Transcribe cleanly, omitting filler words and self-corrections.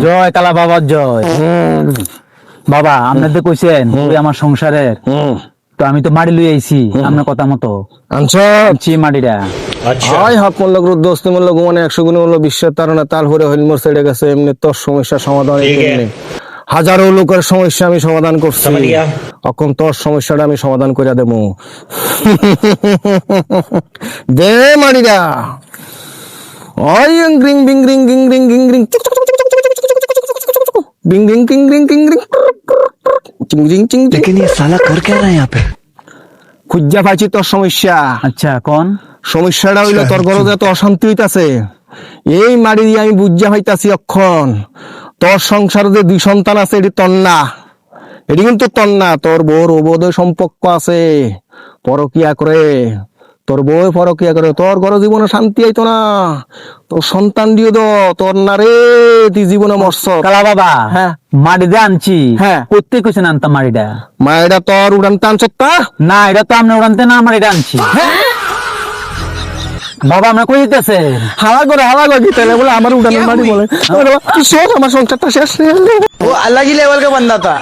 জয় কালা বাবার জয়। বাবা আপনাদের কইছেন ওই আমার সংসারের, তো আমি তো মাড়ি লই আইছি আপনার কথা মতো আনছি মাড়িটা। হয় হক মূল্য গ্রুপ দোস্ত মূল্য গুমানে 100 গুণ মূল্য বিশ্বের তারা তাল হরে হইল মোর ছেড়ে গেছে এমনি তোর সমস্যা সমাধান এমনি হাজারো লোকের সমস্যা আমি সমাধান করছি, এখন তোর সমস্যাটা আমি সমাধান করে দেবো। দে মারিরা ওই গ্রিং বিং গ্রিং গিং গ্রিং গিং গ্রিং बिंग रिंग किंग रिंग किंग रिंग चिंग रिंग चिंग। लेकिन ये साला कर क्या रहा है यहाँ पे? খুঁজা পাইছি তোর সমস্যা। আচ্ছা কোন সমস্যাটা হইলো তোর ঘরে এত অশান্তি হইতাছে, এই মারি দিয়ে আমি বুঝা পাইতাছি অক্ষণ তোর সংসারে যে 2 সন্তান আছে এটি তোর না, এটি কিন্তু তোর না, তোর বউর অবৈধ সম্পর্ক আছে, পরকিয়া করে তোর বউ পরকিয়া করে, তোর ঘরে জীবনে শান্তি আইতো না, তোর সন্তান দিয়ে দো তোর না রে, তুই জীবনে মরছ। কালা বাবা হ্যাঁ মাড়ি দিয়ে আনছি। হ্যাঁ করতে কইছেন আনতাম মাড়িটা মা, এটা তোর উড়ান টান সত্তা না, এটা তো আপনি উড়ানতে না মাড়িটা আনছি। বাবা আমরা কই দিতেছে হাওয়া করে দিতে বলে আমার উড়ানের বাড়ি বলে, আমার সংসারটা শেষ। वो अलग ही लेवल का बंदा था।